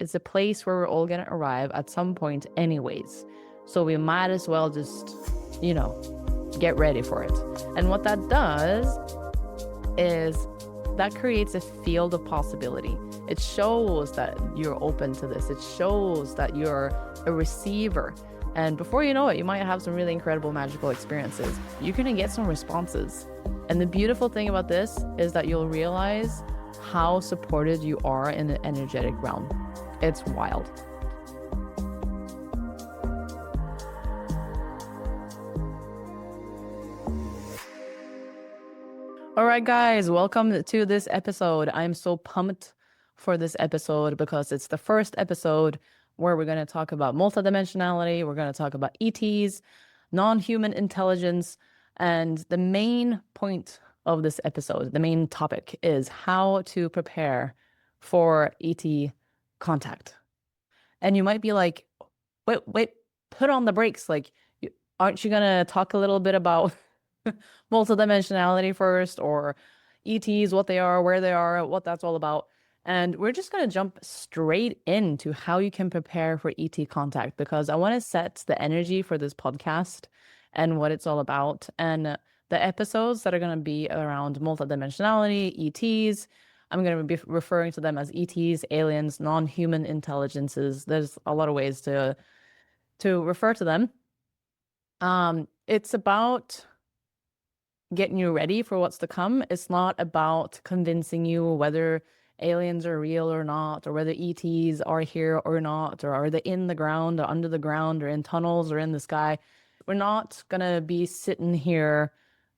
It's a place where we're all going to arrive at some point anyways. So we might as well just, get ready for it. And what that does is that creates a field of possibility. It shows that you're open to this. It shows that you're a receiver. And before you know it, you might have some really incredible magical experiences. You're going to get some responses. And the beautiful thing about this is that you'll realize how supported you are in the energetic realm. It's wild. All right, guys, welcome to this episode. I'm so pumped for this episode because it's the first episode where we're going to talk about multidimensionality. We're going to talk about ETs, non-human intelligence, and the main point of this episode, the main topic is how to prepare for ET contact. And you might be like, wait, put on the brakes. Like, aren't you going to talk a little bit about multidimensionality first, or ETs, what they are, where they are, what that's all about? And we're just going to jump straight into how you can prepare for ET contact, because I want to set the energy for this podcast and what it's all about. And the episodes that are going to be around multidimensionality, ETs, I'm going to be referring to them as ETs, aliens, non-human intelligences. There's a lot of ways to refer to them. It's about getting you ready for what's to come. It's not about convincing you whether aliens are real or not, or whether ETs are here or not, or are they in the ground or under the ground or in tunnels or in the sky. We're not going to be sitting here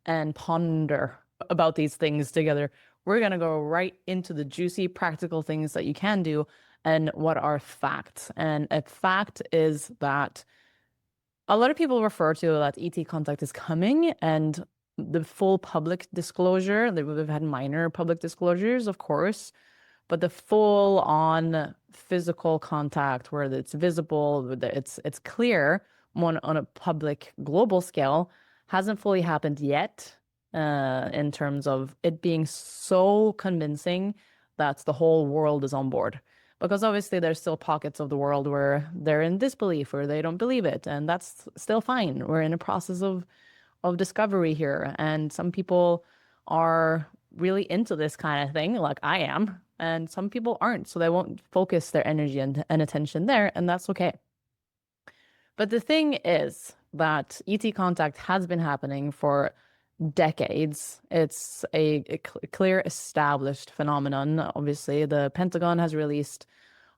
and ponder about these things together. We're going to go right into the juicy, practical things that you can do and what are facts. And a fact is that a lot of people refer to that ET contact is coming, and the full public disclosure, we've had minor public disclosures, of course, but the full on physical contact where it's visible, it's clear on a public global scale hasn't fully happened yet, in terms of it being so convincing that the whole world is on board. Because obviously there's still pockets of the world where they're in disbelief or they don't believe it, and that's still fine. We're in a process of discovery here, and some people are really into this kind of thing, like I am, and some people aren't, so they won't focus their energy and attention there, and that's okay. But the thing is that ET contact has been happening for decades. It's a clear established phenomenon. Obviously, the Pentagon has released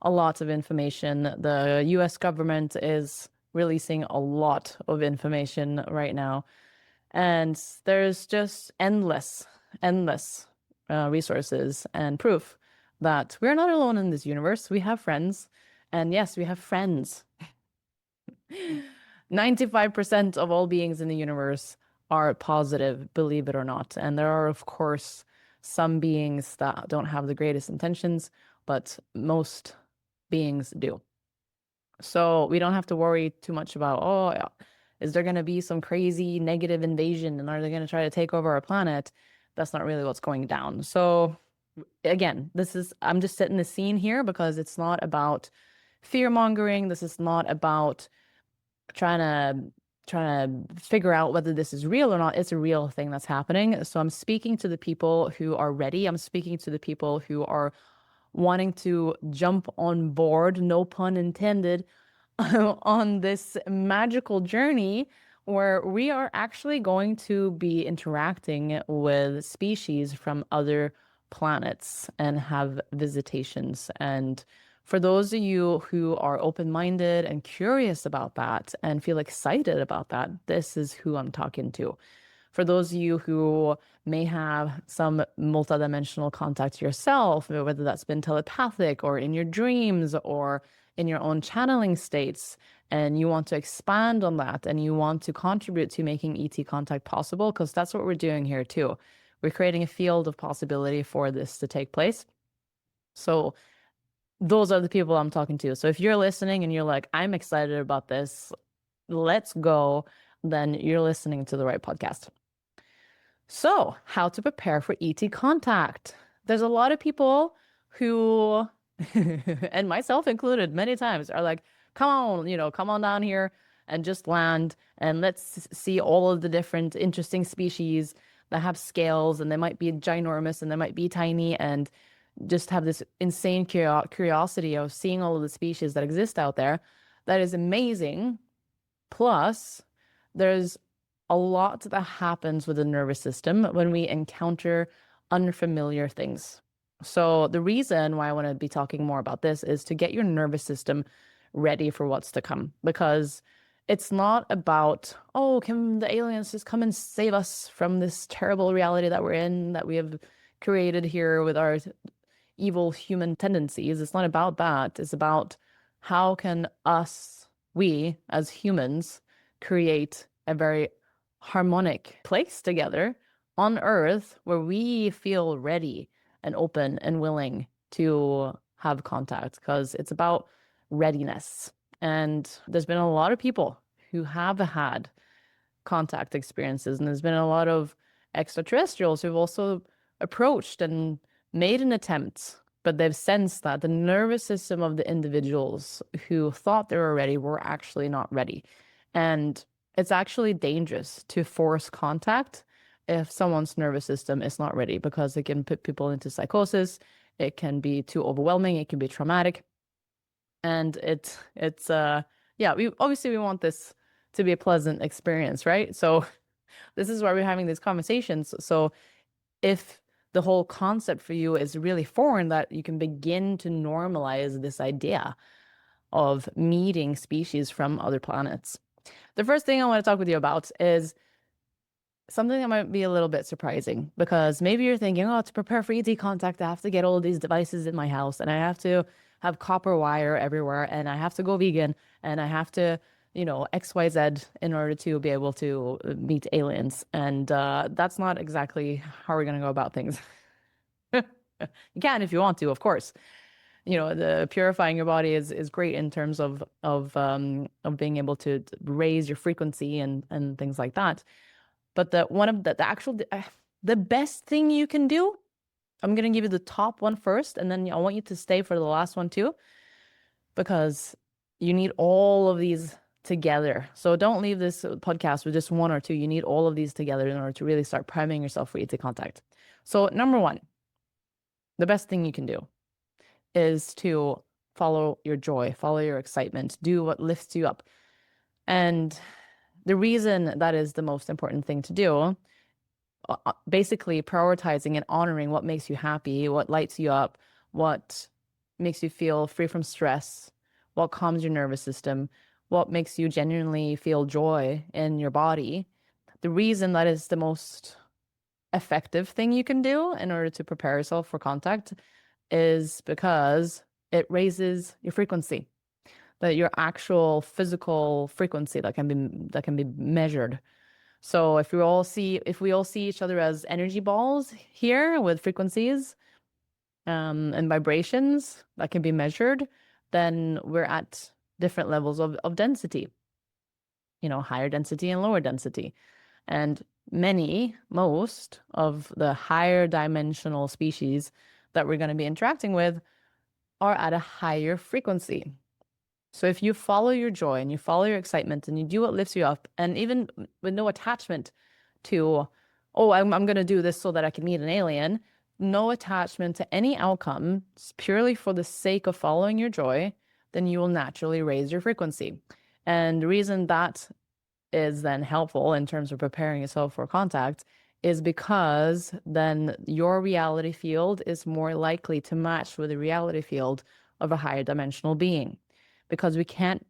a lot of information. The US government is releasing a lot of information right now. And there's just endless resources and proof that we're not alone in this universe. We have friends. And yes, we have friends. 95% of all beings in the universe are positive, believe it or not. And there are, of course, some beings that don't have the greatest intentions, but most beings do. So we don't have to worry too much about, oh, is there going to be some crazy negative invasion and are they going to try to take over our planet? That's not really what's going down. So again, I'm just setting the scene here because it's not about fear mongering. This is not about trying to figure out whether this is real or not. It's a real thing that's happening. So I'm speaking to the people who are ready. I'm speaking to the people who are wanting to jump on board, no pun intended, on this magical journey where we are actually going to be interacting with species from other planets and have visitations. And for those of you who are open-minded and curious about that and feel excited about that, this is who I'm talking to. For those of you who may have some multidimensional contact yourself, whether that's been telepathic or in your dreams or in your own channeling states, and you want to expand on that and you want to contribute to making ET contact possible, because that's what we're doing here too. We're creating a field of possibility for this to take place. So those are the people I'm talking to. So if you're listening and you're like, I'm excited about this, let's go, then you're listening to the right podcast. So, how to prepare for ET contact. There's a lot of people who and myself included many times, are like, come on, come on down here and just land and let's see all of the different interesting species that have scales, and they might be ginormous and they might be tiny, and just have this insane curiosity of seeing all of the species that exist out there. That is amazing. Plus, there's a lot that happens with the nervous system when we encounter unfamiliar things. So, the reason why I want to be talking more about this is to get your nervous system ready for what's to come. Because it's not about, oh, can the aliens just come and save us from this terrible reality that we're in, that we have created here with our evil human tendencies. It's not about that. It's about how can we as humans, create a very harmonic place together on Earth where we feel ready and open and willing to have contact, because it's about readiness. And there's been a lot of people who have had contact experiences, and there's been a lot of extraterrestrials who've also approached and made an attempt, but they've sensed that the nervous system of the individuals who thought they were ready were actually not ready. And it's actually dangerous to force contact if someone's nervous system is not ready, because it can put people into psychosis. It can be too overwhelming. It can be traumatic. And yeah, we want this to be a pleasant experience, right? So this is why we're having these conversations. So if the whole concept for you is really foreign, that you can begin to normalize this idea of meeting species from other planets. The first thing I want to talk with you about is something that might be a little bit surprising, because maybe you're thinking, oh, to prepare for ET contact, I have to get all of these devices in my house, and I have to have copper wire everywhere, and I have to go vegan, and I have to, XYZ in order to be able to meet aliens. And that's not exactly how we're going to go about things. You can if you want to, of course. The purifying your body is great in terms of being able to raise your frequency and things like that. But the best thing you can do, I'm gonna give you the top one first, and then I want you to stay for the last one too, because you need all of these together. So don't leave this podcast with just one or two. You need all of these together in order to really start priming yourself for ET contact. So number one, the best thing you can do is to follow your joy, follow your excitement, do what lifts you up. And the reason that is the most important thing to do, basically prioritizing and honoring what makes you happy, what lights you up, what makes you feel free from stress, what calms your nervous system, what makes you genuinely feel joy in your body. The reason that is the most effective thing you can do in order to prepare yourself for contact is because it raises your frequency, that your actual physical frequency that can be measured. So if we all see each other as energy balls here with frequencies and vibrations that can be measured, then we're at different levels of density, higher density and lower density. And most of the higher dimensional species that we're going to be interacting with are at a higher frequency. So if you follow your joy and you follow your excitement and you do what lifts you up, and even with no attachment to, oh, I'm going to do this so that I can meet an alien, no attachment to any outcome, purely for the sake of following your joy, then you will naturally raise your frequency. And the reason that is then helpful in terms of preparing yourself for contact is because then your reality field is more likely to match with the reality field of a higher dimensional being, because we can't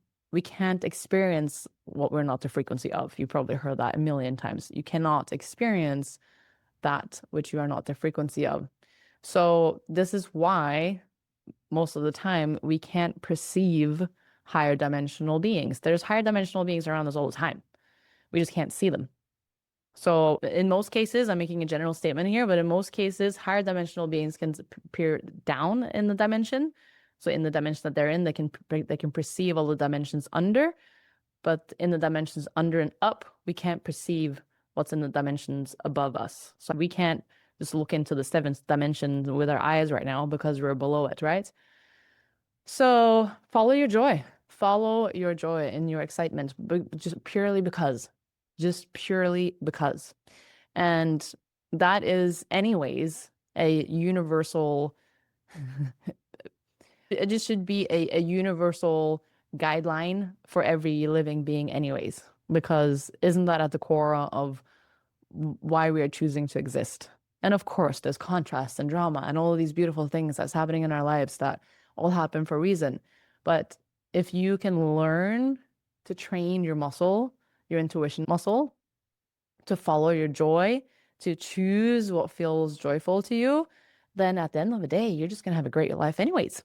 experience what we're not the frequency of. You probably heard that a million times. You cannot experience that which you are not the frequency of. So this is why most of the time we can't perceive higher dimensional beings. There's higher dimensional beings around us all the time. We just can't see them. So in most cases, I'm making a general statement here, but in most cases, higher dimensional beings can appear down in the dimension. So in the dimension that they're in, they can perceive all the dimensions under, but in the dimensions under and up, we can't perceive what's in the dimensions above us. So we can't just look into the seventh dimension with our eyes right now because we're below it, right? So follow your joy. Follow your joy and your excitement, just purely because. Just purely because. And that is, anyways, a universal, it just should be a universal guideline for every living being, anyways, because isn't that at the core of why we are choosing to exist? And of course, there's contrast and drama and all of these beautiful things that's happening in our lives that all happen for a reason. But if you can learn to train your muscle, your intuition muscle, to follow your joy, to choose what feels joyful to you, then at the end of the day, you're just gonna have a great life anyways.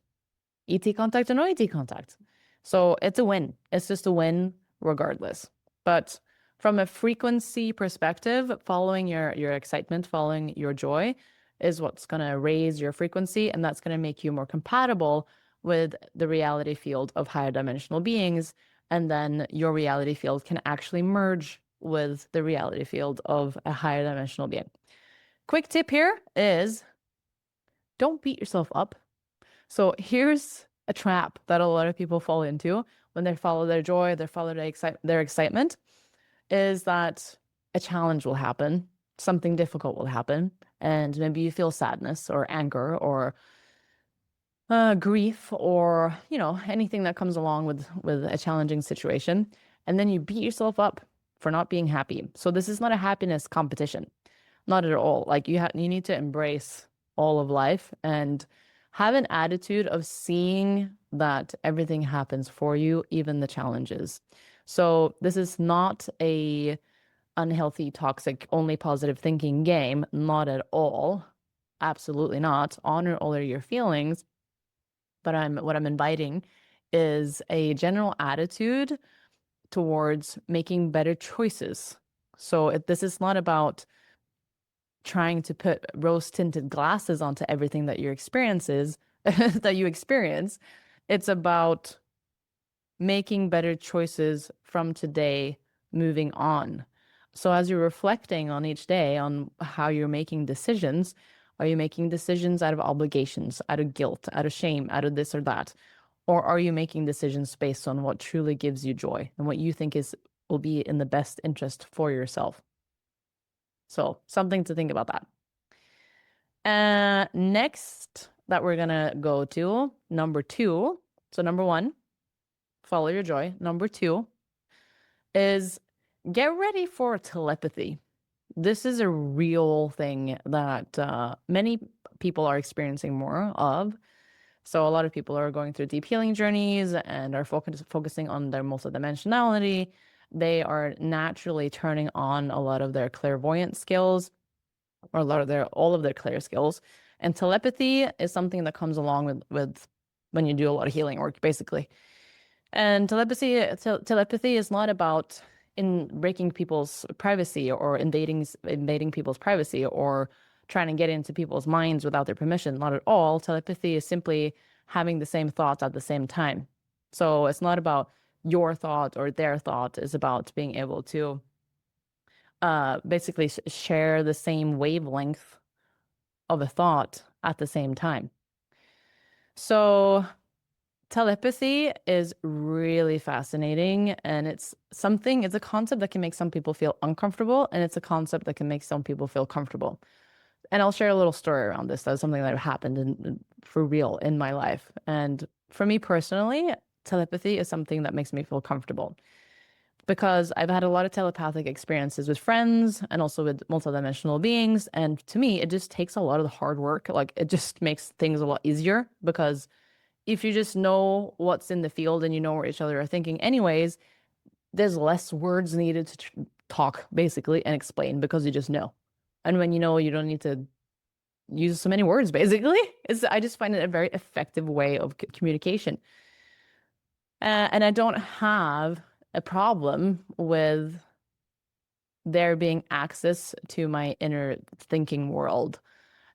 ET contact or no ET contact. So it's a win. It's just a win regardless. But from a frequency perspective, following your excitement, following your joy is what's going to raise your frequency, and that's going to make you more compatible with the reality field of higher dimensional beings. And then your reality field can actually merge with the reality field of a higher dimensional being. Quick tip here is don't beat yourself up. So here's a trap that a lot of people fall into when they follow their joy, they follow their excitement, is that a challenge will happen, something difficult will happen, and maybe you feel sadness or anger or grief or anything that comes along with a challenging situation, and then you beat yourself up for not being happy. So this is not a happiness competition, not at all. Like you need to embrace all of life and have an attitude of seeing that everything happens for you, even the challenges. So this is not a unhealthy, toxic, only positive thinking game, not at all. Absolutely not. Honor all of your feelings, but what I'm inviting is a general attitude towards making better choices. So this is not about trying to put rose-tinted glasses onto everything that your experiences that you experience. It's about making better choices from today, moving on. So as you're reflecting on each day on how you're making decisions, are you making decisions out of obligations, out of guilt, out of shame, out of this or that? Or are you making decisions based on what truly gives you joy and what you think will be in the best interest for yourself? So something to think about that. Next that we're gonna go to number two. So number one, follow your joy. Number two is get ready for telepathy. This is a real thing that many people are experiencing more of. So a lot of people are going through deep healing journeys and are focusing on their multidimensionality. They are naturally turning on a lot of their clairvoyant skills or all of their clear skills. And telepathy is something that comes along with when you do a lot of healing work, basically. And telepathy is not about in breaking people's privacy or invading people's privacy or trying to get into people's minds without their permission. Not at all. Telepathy is simply having the same thoughts at the same time. So it's not about your thought or their thought. It's about being able to basically share the same wavelength of a thought at the same time. So telepathy is really fascinating, and it's a concept that can make some people feel uncomfortable, and it's a concept that can make some people feel comfortable. And I'll share a little story around this. That's something that happened for real in my life. And for me personally, telepathy is something that makes me feel comfortable because I've had a lot of telepathic experiences with friends and also with multidimensional beings. And to me, it just takes a lot of the hard work. Like it just makes things a lot easier because if you just know what's in the field and you know where each other are thinking anyways, there's less words needed to talk basically and explain because you just know. And when you know, you don't need to use so many words basically. I just find it a very effective way of communication. And I don't have a problem with there being access to my inner thinking world.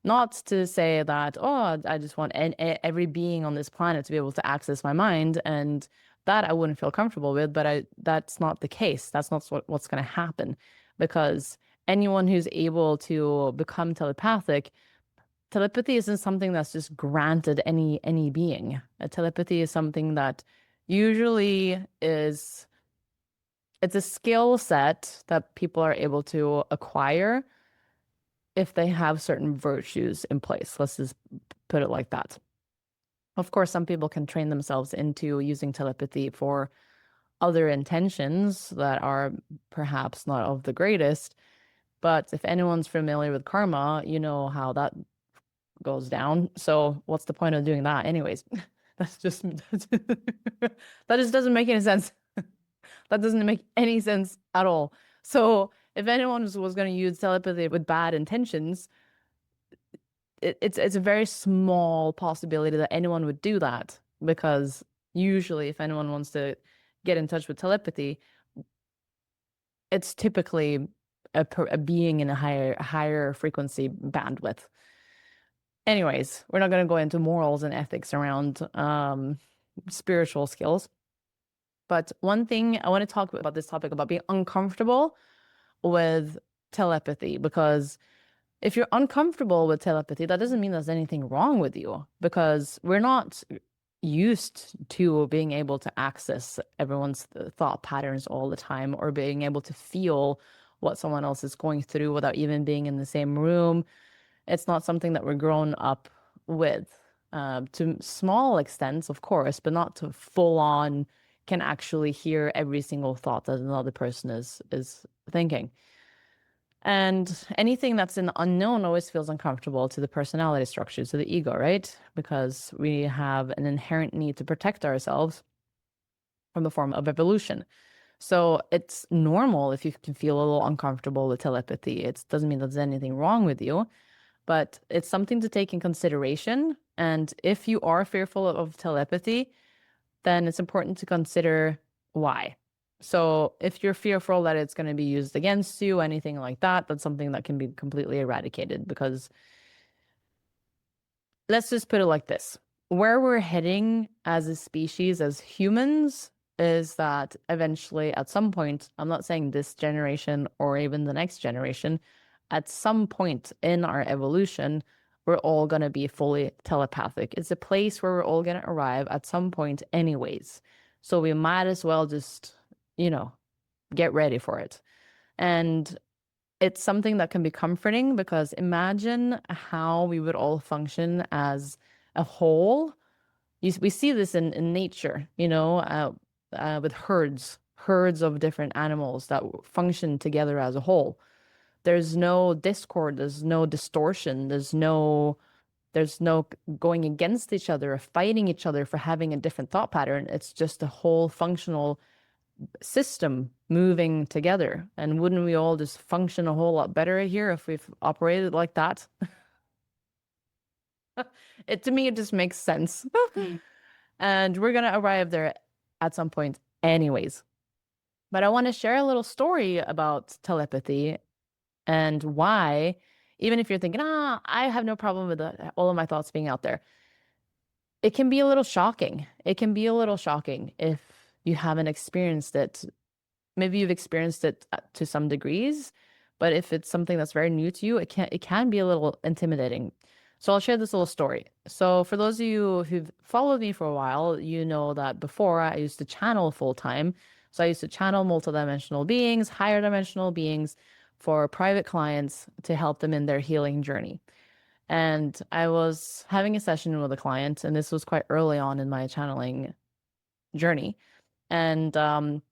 Not to say that, oh, I just want every being on this planet to be able to access my mind, and that I wouldn't feel comfortable with, but that's not the case. That's not what's going to happen because anyone who's able to become telepathic telepathy isn't something that's just granted any being. Telepathy is something that usually is it's a skill set that people are able to acquire if they have certain virtues in place. Let's just put it like that. Of course, some people can train themselves into using telepathy for other intentions that are perhaps not of the greatest. But if anyone's familiar with karma, you know how that goes down. So what's the point of doing that anyways? That's just that just doesn't make any sense. That doesn't make any sense at all. So if anyone was going to use telepathy with bad intentions, it's a very small possibility that anyone would do that, because usually if anyone wants to get in touch with telepathy, it's typically a being in a higher frequency bandwidth. Anyways, we're not going to go into morals and ethics around spiritual skills. But one thing I want to talk about this topic about being uncomfortable with telepathy, because if you're uncomfortable with telepathy, that doesn't mean there's anything wrong with you, because we're not used to being able to access everyone's thought patterns all the time, or being able to feel what someone else is going through without even being in the same room. It's not something that we're grown up with. To small extents, of course, but not to full on can actually hear every single thought that another person is thinking. And anything that's in the unknown always feels uncomfortable to the personality structure, to the ego, right? Because we have an inherent need to protect ourselves from the form of evolution. So it's normal if you can feel a little uncomfortable with telepathy. It doesn't mean there's anything wrong with you, but it's something to take in consideration. And if you are fearful of telepathy, then it's important to consider why. So if you're fearful that it's going to be used against you, anything like that, that's something that can be completely eradicated, because let's just put it like this. Where we're heading as a species, as humans, is that eventually at some point, I'm not saying this generation or even the next generation, at some point in our evolution, we're all going to be fully telepathic. It's a place where we're all going to arrive at some point anyways. So we might as well just, you know, get ready for it. And it's something that can be comforting, because imagine how we would all function as a whole. We see this in nature, with herds of different animals that function together as a whole. There's no discord, there's no distortion, there's no going against each other or fighting each other for having a different thought pattern. It's just a whole functional system moving together. And wouldn't we all just function a whole lot better here if we've operated like that? To me, it just makes sense. And we're gonna arrive there at some point anyways. But I want to share a little story about telepathy and why, even if you're thinking, I have no problem with all of my thoughts being out there, it can be a little shocking. It can be a little shocking if you haven't experienced it. Maybe you've experienced it to some degrees, but if it's something that's very new to you, it can be a little intimidating. So I'll share this little story. So for those of you who've followed me for a while, you know that before I used to channel full time. So I used to channel multidimensional beings, higher dimensional beings, for private clients to help them in their healing journey. And I was having a session with a client, and this was quite early on in my channeling journey. And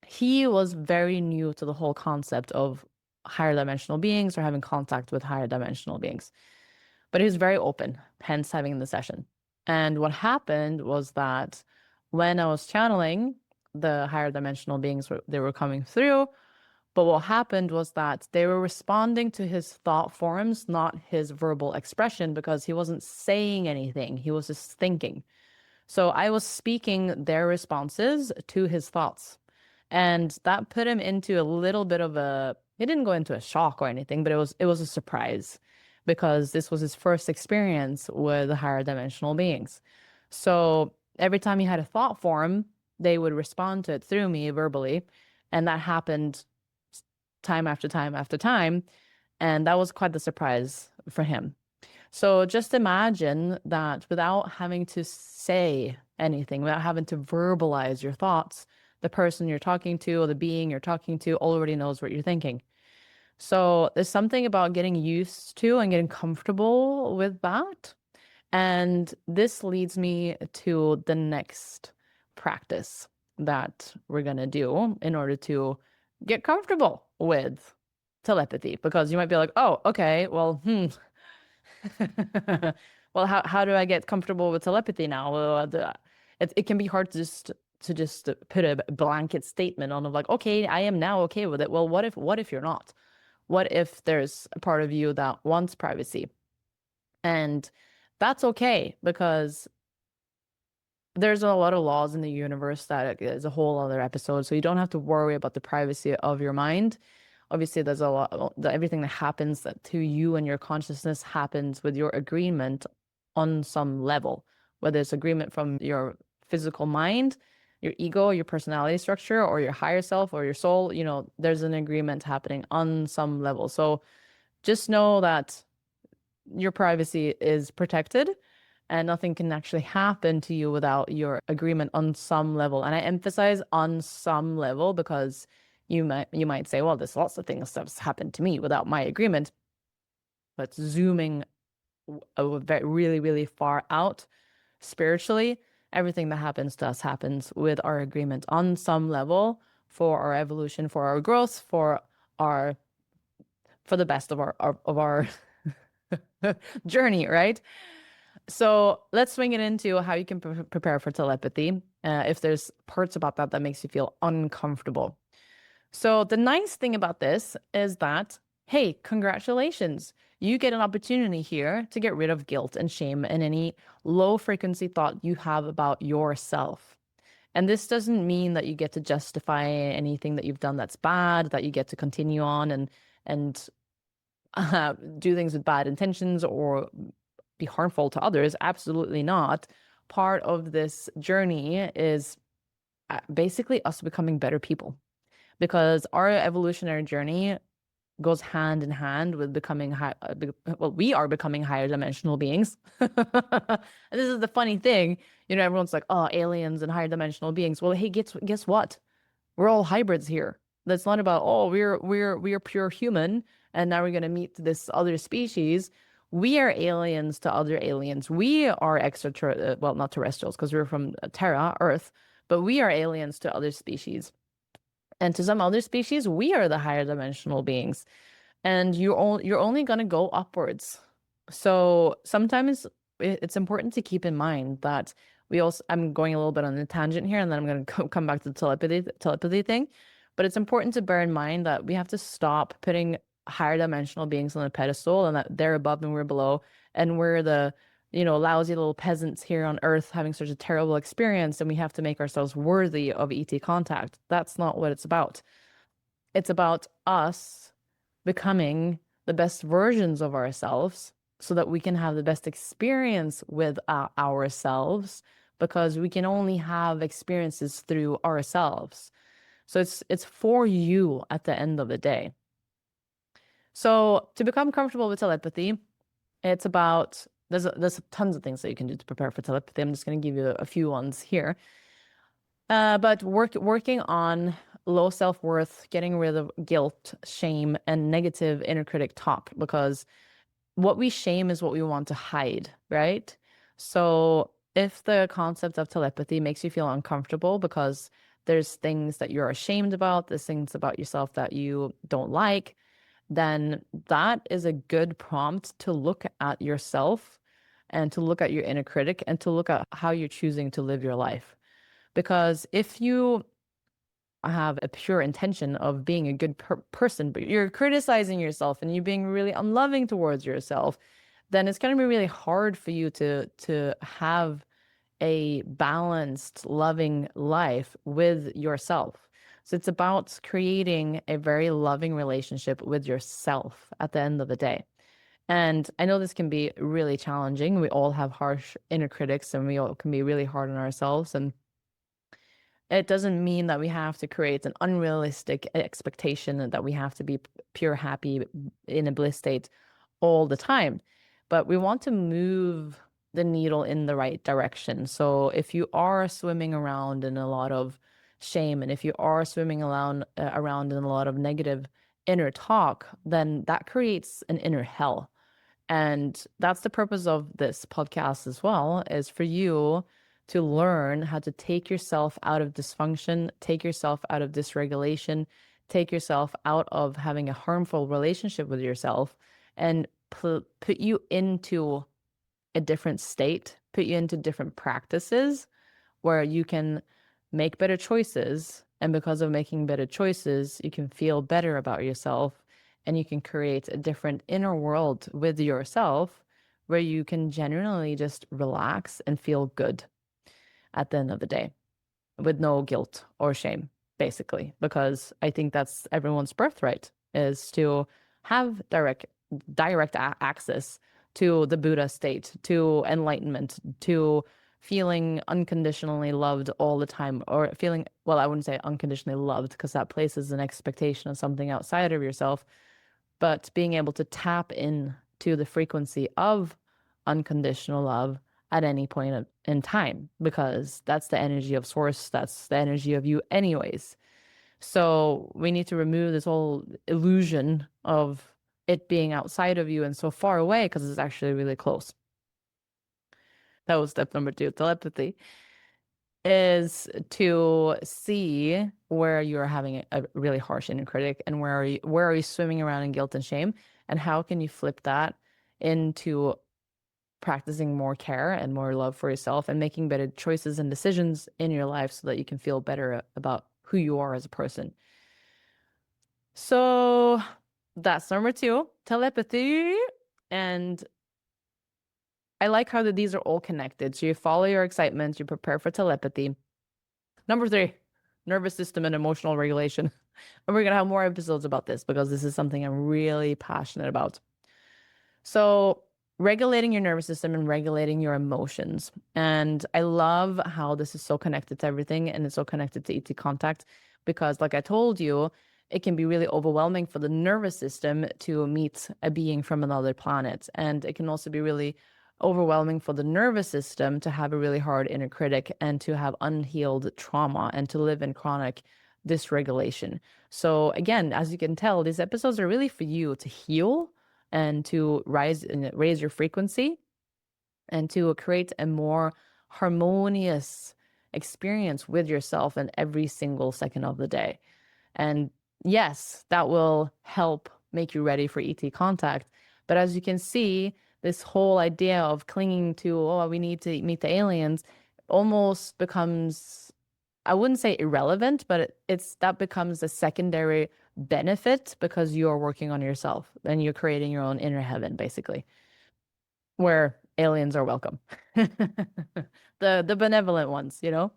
he was very new to the whole concept of higher dimensional beings or having contact with higher dimensional beings. But he was very open, hence having the session. And what happened was that when I was channeling, the higher dimensional beings they were coming through. But what happened was that they were responding to his thought forms, not his verbal expression, because he wasn't saying anything. He was just thinking. So I was speaking their responses to his thoughts. And that put him into a little bit of he didn't go into a shock or anything, but it was a surprise, because this was his first experience with higher dimensional beings. So every time he had a thought form, they would respond to it through me verbally. And that happened time after time after time. And that was quite the surprise for him. So just imagine that without having to say anything, without having to verbalize your thoughts, the person you're talking to or the being you're talking to already knows what you're thinking. So there's something about getting used to and getting comfortable with that. And this leads me to the next practice that we're going to do in order to get comfortable with telepathy. Because you might be like, oh, okay, well, well, how do I get comfortable with telepathy now? Well, it can be hard to just put a blanket statement on of like, okay, I am now okay with it. Well, what if you're not? What if there's a part of you that wants privacy? And that's okay because there's a lot of laws in the universe that is a whole other episode. So you don't have to worry about the privacy of your mind. Obviously, there's a lot, everything that happens that to you and your consciousness happens with your agreement on some level, whether it's agreement from your physical mind, your ego, your personality structure, or your higher self or your soul, there's an agreement happening on some level. So just know that your privacy is protected and nothing can actually happen to you without your agreement on some level. And I emphasize on some level because you might say, well, there's lots of things that's happened to me without my agreement. But zooming really, really far out spiritually, everything that happens to us happens with our agreement on some level for our evolution, for our growth, our for the best of our journey, right? So let's swing it into how you can prepare for telepathy. If there's parts about that that makes you feel uncomfortable. So the nice thing about this is that, hey, congratulations. You get an opportunity here to get rid of guilt and shame and any low frequency thought you have about yourself. And this doesn't mean that you get to justify anything that you've done that's bad, that you get to continue on and do things with bad intentions or be harmful to others. Absolutely not. Part of this journey is basically us becoming better people because our evolutionary journey goes hand in hand with becoming well, we are becoming higher dimensional beings. And this is the funny thing, everyone's like, oh, aliens and higher dimensional beings. Well, hey, guess what? We're all hybrids here. That's not about, oh, we're pure human and now we're gonna meet this other species. We are aliens to other aliens. We are well, not terrestrials because we're from Terra, Earth, but we are aliens to other species. And to some other species, we are the higher dimensional beings. And you're only gonna go upwards. So sometimes it's important to keep in mind that I'm going a little bit on a tangent here, and then I'm going to come back to the telepathy thing. But it's important to bear in mind that we have to stop putting higher dimensional beings on a pedestal and that they're above and we're below, and we're the, lousy little peasants here on Earth having such a terrible experience, and we have to make ourselves worthy of ET contact. That's not what it's about. It's about us becoming the best versions of ourselves so that we can have the best experience with ourselves because we can only have experiences through ourselves. So it's for you at the end of the day. So to become comfortable with telepathy, it's about there's tons of things that you can do to prepare for telepathy. I'm just going to give you a few ones here. But working on low self-worth, getting rid of guilt, shame, and negative inner critic talk, because what we shame is what we want to hide, right? So if the concept of telepathy makes you feel uncomfortable because there's things that you're ashamed about, there's things about yourself that you don't like, then that is a good prompt to look at yourself and to look at your inner critic and to look at how you're choosing to live your life. Because if you have a pure intention of being a good person, but you're criticizing yourself and you're being really unloving towards yourself, then it's going to be really hard for you to have a balanced, loving life with yourself. So it's about creating a very loving relationship with yourself at the end of the day. And I know this can be really challenging. We all have harsh inner critics and we all can be really hard on ourselves. And it doesn't mean that we have to create an unrealistic expectation and that we have to be pure happy in a bliss state all the time. but we want to move the needle in the right direction. So if you are swimming around in a lot of shame, and if you are swimming around in a lot of negative inner talk, then that creates an inner hell. And that's the purpose of this podcast as well, is for you to learn how to take yourself out of dysfunction, take yourself out of dysregulation, take yourself out of having a harmful relationship with yourself, and put you into a different state, put you into different practices where you can make better choices. And because of making better choices, you can feel better about yourself, and you can create a different inner world with yourself where you can genuinely just relax and feel good at the end of the day with no guilt or shame, basically, because I think that's everyone's birthright, is to have direct access to the Buddha state, to enlightenment, to feeling unconditionally loved all the time, or feeling, well, I wouldn't say unconditionally loved because that places an expectation of something outside of yourself, but being able to tap in to the frequency of unconditional love at any point in time, because that's the energy of source, that's the energy of you anyways. So we need to remove this whole illusion of it being outside of you and so far away, because it's actually really close. That was step number 2. Telepathy is to see where you're having a really harsh inner critic, and where are you swimming around in guilt and shame, and how can you flip that into practicing more care and more love for yourself, and making better choices and decisions in your life so that you can feel better about who you are as a person. So that's number 2, telepathy. And I like how these are all connected. So you follow your excitement, you prepare for telepathy. Number 3, nervous system and emotional regulation. And we're going to have more episodes about this because this is something I'm really passionate about. So regulating your nervous system and regulating your emotions. And I love how this is so connected to everything, and it's so connected to ET contact, because like I told you, it can be really overwhelming for the nervous system to meet a being from another planet. And it can also be really overwhelming for the nervous system to have a really hard inner critic and to have unhealed trauma and to live in chronic dysregulation. So again, as you can tell, these episodes are really for you to heal and to raise your frequency and to create a more harmonious experience with yourself in every single second of the day. And yes, that will help make you ready for ET contact. But as you can see, this whole idea of clinging to, oh, we need to meet the aliens, almost becomes, I wouldn't say irrelevant, but that becomes a secondary benefit because you're working on yourself and you're creating your own inner heaven, basically, where aliens are welcome. The benevolent ones, you know?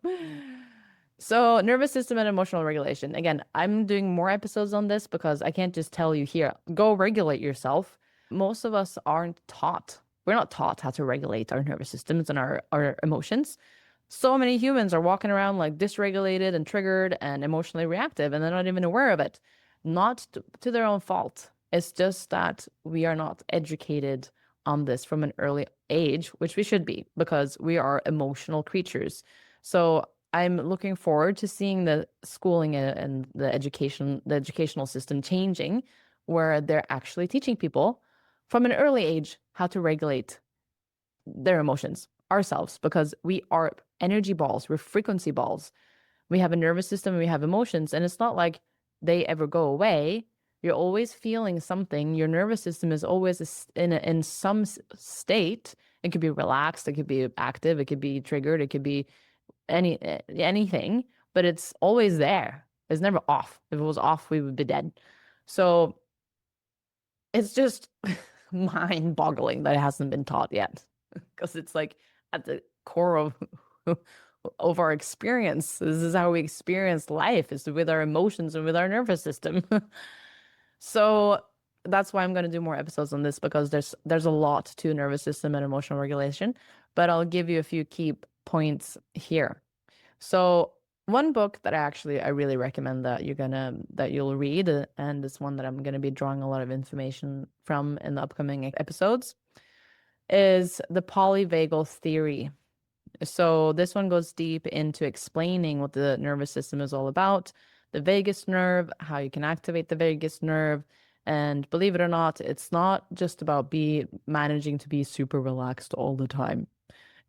So, nervous system and emotional regulation. Again, I'm doing more episodes on this because I can't just tell you here, go regulate yourself. Most of us aren't taught. We're not taught how to regulate our nervous systems and our emotions. So many humans are walking around like dysregulated and triggered and emotionally reactive, and they're not even aware of it. Not to their own fault. It's just that we are not educated on this from an early age, which we should be because we are emotional creatures. So I'm looking forward to seeing the schooling and the educational system changing, where they're actually teaching people from an early age how to regulate their emotions ourselves, because we are energy balls, we're frequency balls. We have a nervous system and we have emotions, and it's not like they ever go away. You're always feeling something. Your nervous system is always in some state. It could be relaxed, it could be active, it could be triggered, it could be anything, but it's always there. It's never off. If it was off, we would be dead. So it's just mind-boggling that it hasn't been taught yet, because it's like at the core of our experience. This is how we experience life, is with our emotions and with our nervous system. So that's why I'm going to do more episodes on this, because there's a lot to nervous system and emotional regulation, but I'll give you a few key points here. So one book that I really recommend that you'll read, and it's one that I'm gonna be drawing a lot of information from in the upcoming episodes, is the polyvagal theory. So this one goes deep into explaining what the nervous system is all about, the vagus nerve, how you can activate the vagus nerve. And believe it or not, it's not just about managing to be super relaxed all the time.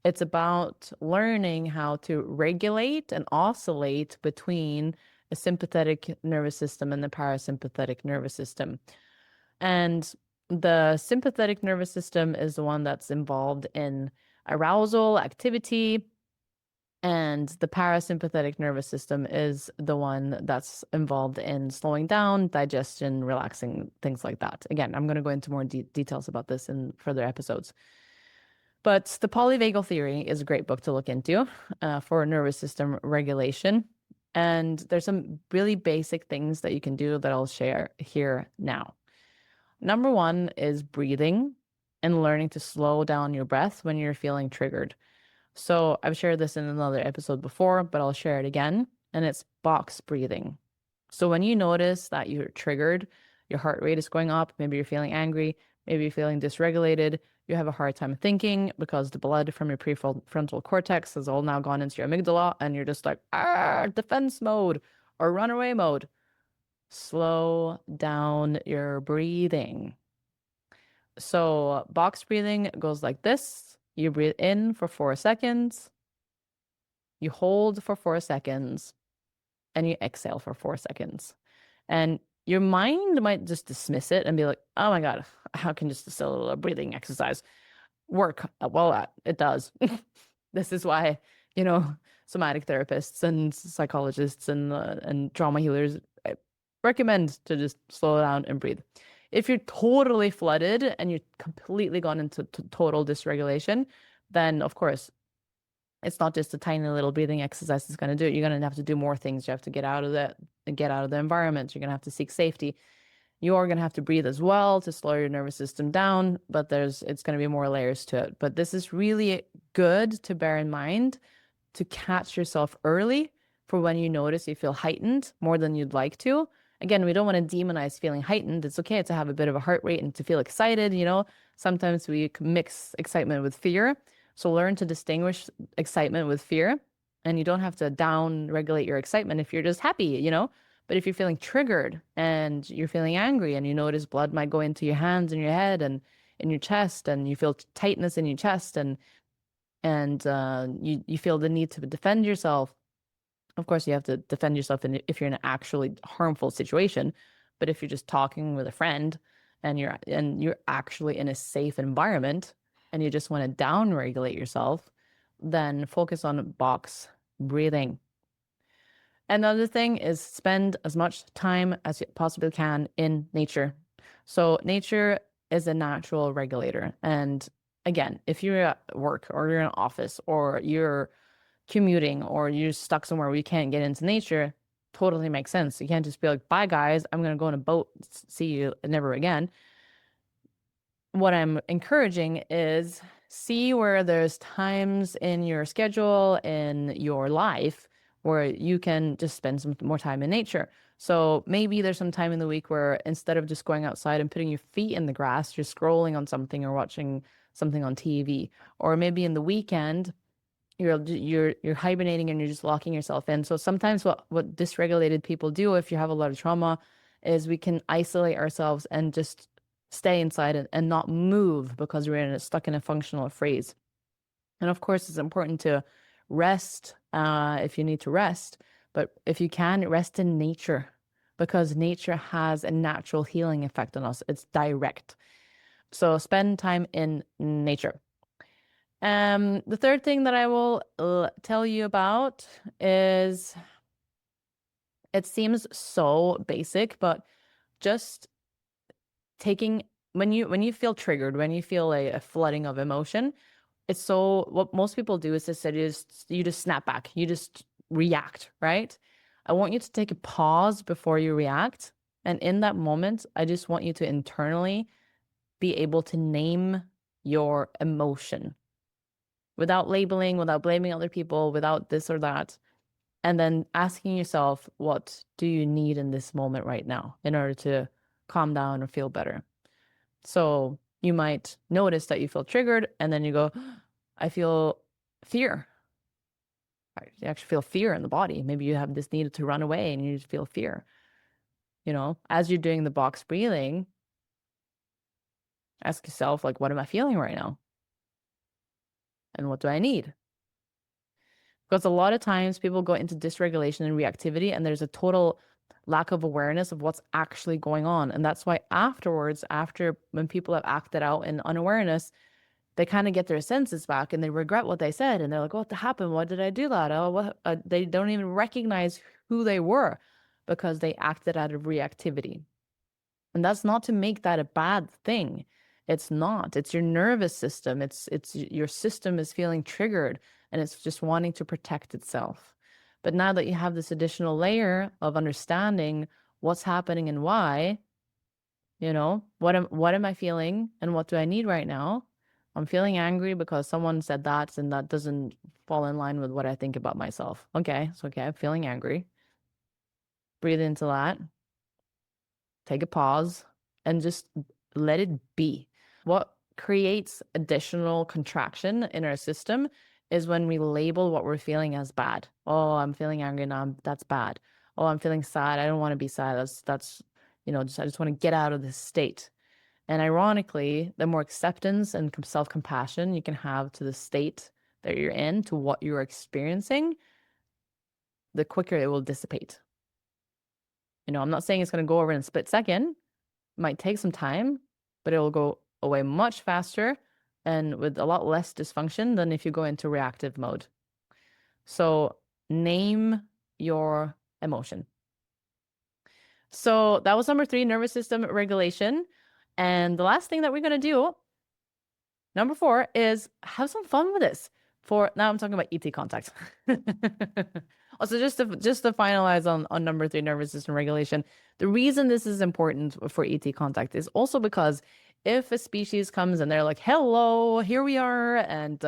It's about learning how to regulate and oscillate between a sympathetic nervous system and the parasympathetic nervous system. And the sympathetic nervous system is the one that's involved in arousal, activity, and the parasympathetic nervous system is the one that's involved in slowing down, digestion, relaxing, things like that. Again, I'm going to go into more details about this in further episodes. But the polyvagal theory is a great book to look into for nervous system regulation. And there's some really basic things that you can do that I'll share here now. Number one is breathing and learning to slow down your breath when you're feeling triggered. So I've shared this in another episode before, but I'll share it again. And it's box breathing. So when you notice that you're triggered, your heart rate is going up, maybe you're feeling angry, maybe you're feeling dysregulated, you have a hard time thinking because the blood from your prefrontal cortex has all now gone into your amygdala, and you're just like, defense mode or runaway mode. Slow down your breathing. So box breathing goes like this. You breathe in for 4 seconds, you hold for 4 seconds, and you exhale for 4 seconds. And your mind might just dismiss it and be like, oh my God, how can just a little breathing exercise work? Well, it does. This is why, somatic therapists and psychologists and trauma healers recommend to just slow down and breathe. If you're totally flooded and you're completely gone into total dysregulation, then of course it's not just a tiny little breathing exercise that's going to do it. You're going to have to do more things. You have to get out of the environment. You're going to have to seek safety. You're going to have to breathe as well to slow your nervous system down, but it's going to be more layers to it. But this is really good to bear in mind, to catch yourself early for when you notice you feel heightened more than you'd like to. Again, we don't want to demonize feeling heightened. It's okay to have a bit of a heart rate and to feel excited, Sometimes we mix excitement with fear. So learn to distinguish excitement with fear. And you don't have to down regulate your excitement if you're just happy, But if you're feeling triggered and you're feeling angry and you notice blood might go into your hands and your head and in your chest, and you feel tightness in your chest, and you feel the need to defend yourself. Of course, you have to defend yourself if you're in an actually harmful situation. But if you're just talking with a friend and you're actually in a safe environment and you just want to down regulate yourself, then focus on box breathing. Another thing is spend as much time as you possibly can in nature. So nature is a natural regulator. And again, if you're at work or you're in an office or you're commuting or you're stuck somewhere where you can't get into nature, totally makes sense. You can't just be like, bye guys, I'm going to go on a boat, see you never again. What I'm encouraging is see where there's times in your schedule, in your life, where you can just spend some more time in nature. So maybe there's some time in the week where instead of just going outside and putting your feet in the grass, you're scrolling on something or watching something on TV. Or maybe in the weekend, you're hibernating and you're just locking yourself in. So sometimes what dysregulated people do, if you have a lot of trauma, is we can isolate ourselves and just stay inside and not move because we're stuck in a functional freeze. And of course, it's important to rest if you need to rest, but if you can, rest in nature because nature has a natural healing effect on us. It's direct. So spend time in nature. The third thing that I will tell you about is, it seems so basic, but just taking when you feel triggered, when you feel a flooding of emotion, it's so what most people do is you just snap back, you just react, right? I want you to take a pause before you react, and in that moment, I just want you to internally be able to name your emotion without labeling, without blaming other people, without this or that. And then asking yourself, what do you need in this moment right now in order to calm down or feel better? So, You might notice that you feel triggered, and then you go, I feel fear. You actually feel fear in the body. Maybe you have this need to run away and you just feel fear. As you're doing the box breathing, ask yourself, like, what am I feeling right now? And what do I need? Because a lot of times people go into dysregulation and reactivity, and there's a total lack of awareness of what's actually going on. And that's why afterwards, after when people have acted out in unawareness, they kind of get their senses back and they regret what they said. And they're like, what happened? Why did I do that? Oh, what? They don't even recognize who they were because they acted out of reactivity. And that's not to make that a bad thing. It's not. It's your nervous system. It's your system is feeling triggered and it's just wanting to protect itself. But now that you have this additional layer of understanding what's happening and why, what am I feeling and what do I need right now? I'm feeling angry because someone said that and that doesn't fall in line with what I think about myself. Okay, it's okay. I'm feeling angry. Breathe into that. Take a pause and just let it be. What creates additional contraction in our system is when we label what we're feeling as bad. Oh, I'm feeling angry now. That's bad. Oh, I'm feeling sad. I don't want to be sad. I just want to get out of this state. And ironically, the more acceptance and self-compassion you can have to the state that you're in, to what you're experiencing, the quicker it will dissipate. I'm not saying it's going to go over in a split second. It might take some time, but it will go away much faster and with a lot less dysfunction than if you go into reactive mode. So name your emotion. So that was number 3, nervous system regulation. And the last thing that we're going to do, number 4, is have some fun with this. Now I'm talking about ET contact. Also, just to finalize on number 3, nervous system regulation, the reason this is important for ET contact is also because if a species comes and they're like, hello, here we are, and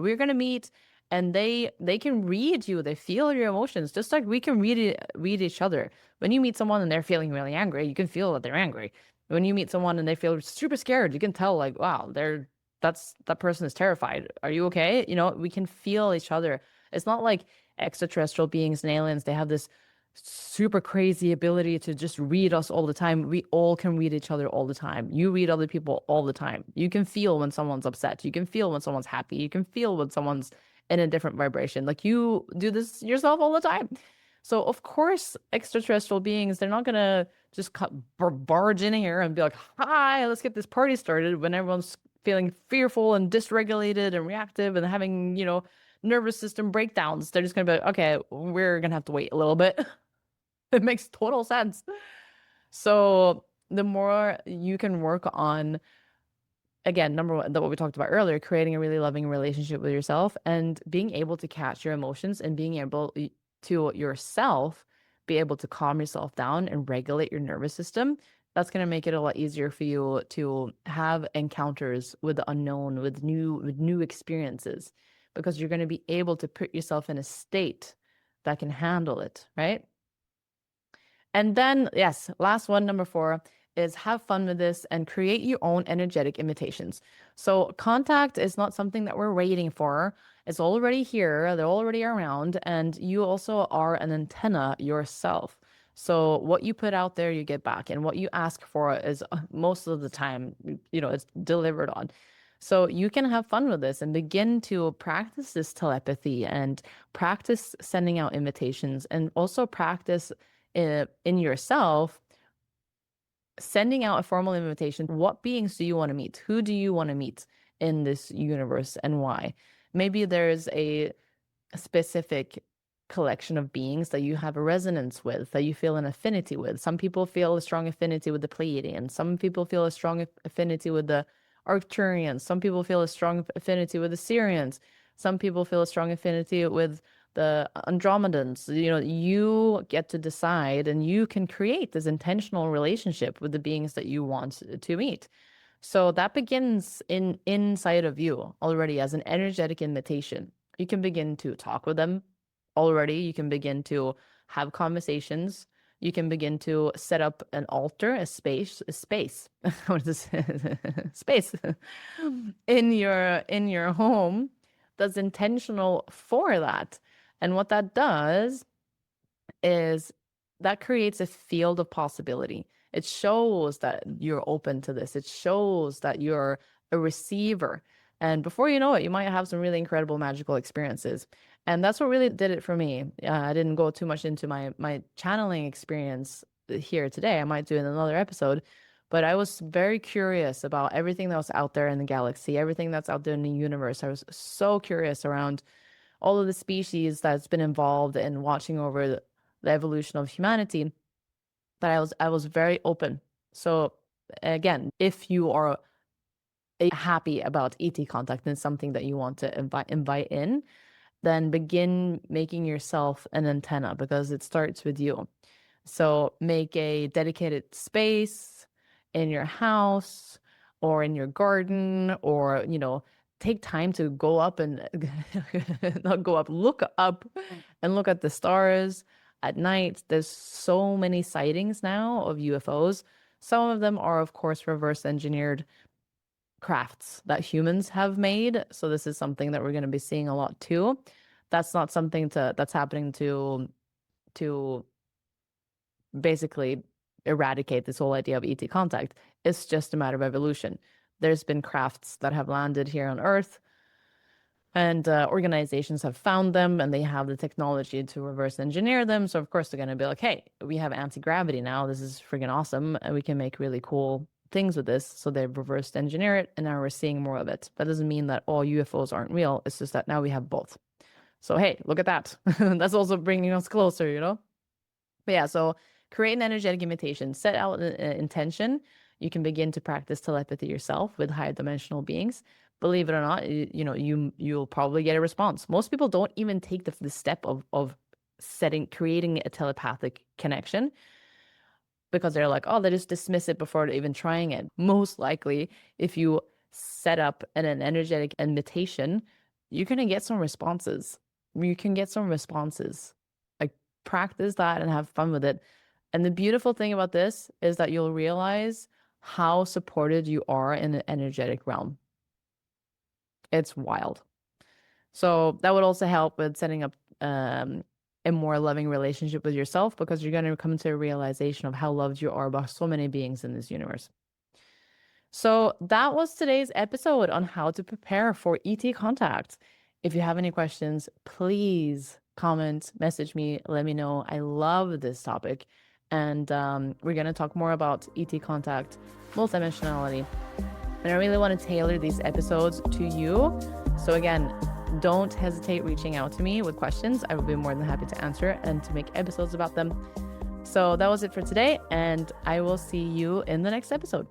we're gonna meet, and they can read you, they feel your emotions, just like we can read each other. When you meet someone and they're feeling really angry, you can feel that they're angry. When you meet someone and they feel super scared, you can tell, like, wow, that person is terrified. Are you okay? We can feel each other. It's not like extraterrestrial beings and aliens, they have this super crazy ability to just read us all the time. We all can read each other all the time. You read other people all the time. You can feel when someone's upset. You can feel when someone's happy. You can feel when someone's in a different vibration. Like, you do this yourself all the time. So of course, extraterrestrial beings, they're not gonna just barge in here and be like, hi, let's get this party started when everyone's feeling fearful and dysregulated and reactive and having, nervous system breakdowns. They're just gonna be like, okay, we're gonna have to wait a little bit. It makes total sense. So the more you can work on, again, number one, what we talked about earlier, creating a really loving relationship with yourself and being able to catch your emotions and being able to yourself be able to calm yourself down and regulate your nervous system. That's going to make it a lot easier for you to have encounters with the unknown, with new experiences, because you're going to be able to put yourself in a state that can handle it, right? And then, yes, last one, number 4, is have fun with this and create your own energetic imitations. So contact is not something that we're waiting for. It's already here. They're already around. And you also are an antenna yourself. So what you put out there, you get back. And what you ask for is most of the time, it's delivered on. So you can have fun with this and begin to practice this telepathy and practice sending out invitations and also practice in yourself, sending out a formal invitation. What beings do you want to meet? Who do you want to meet in this universe and why? Maybe there's a specific collection of beings that you have a resonance with, that you feel an affinity with. Some people feel a strong affinity with the Pleiadians. Some people feel a strong affinity with the Arcturians. Some people feel a strong affinity with the Sirians. Some people feel a strong affinity with the Andromedans. You get to decide and you can create this intentional relationship with the beings that you want to meet. So that begins inside of you already as an energetic invitation. You can begin to talk with them already. You can begin to have conversations. You can begin to set up an altar, a space, what is this? Space in your home that's intentional for that. And what that does is that creates a field of possibility. It shows that you're open to this. It shows that you're a receiver. And before you know it, you might have some really incredible magical experiences. And that's what really did it for me. I didn't go too much into my channeling experience here today. I might do in another episode. But I was very curious about everything that was out there in the galaxy, everything that's out there in the universe. I was so curious around all of the species that's been involved in watching over the evolution of humanity, that I was very open. So again, if you are happy about ET contact and something that you want to invite in, then begin making yourself an antenna, because it starts with you. So make a dedicated space in your house or in your garden, or, take time to go up and not go up, look up and look at the stars at night. There's so many sightings now of UFOs. Some of them are, of course, reverse engineered crafts that humans have made. So this is something that we're going to be seeing a lot too. That's not something that's happening to basically eradicate this whole idea of ET contact. It's just a matter of evolution. There's been crafts that have landed here on Earth, and organizations have found them, and they have the technology to reverse engineer them. So of course they're going to be like, hey, we have anti-gravity now. This is freaking awesome. And we can make really cool things with this. So they've reversed engineer it, and now we're seeing more of it. That doesn't mean that all UFOs aren't real. It's just that now we have both. So hey, look at that. That's also bringing us closer. But yeah, so create an energetic imitation, set out an intention. You can begin to practice telepathy yourself with higher dimensional beings. Believe it or not, you'll probably get a response. Most people don't even take the step of creating a telepathic connection, because they're like, oh, they just dismiss it before even trying it. Most likely, if you set up an energetic invitation, you're gonna get some responses. You can get some responses. Like, practice that and have fun with it. And the beautiful thing about this is that you'll realize how supported you are in the energetic realm. It's wild. So that would also help with setting up a more loving relationship with yourself, because you're going to come to a realization of how loved you are by so many beings in this universe. So that was today's episode on how to prepare for ET contact. If you have any questions, please comment, message me, let me know. I love this topic. And we're going to talk more about ET contact, multidimensionality. And I really want to tailor these episodes to you. So again, don't hesitate reaching out to me with questions. I will be more than happy to answer and to make episodes about them. So that was it for today, and I will see you in the next episode.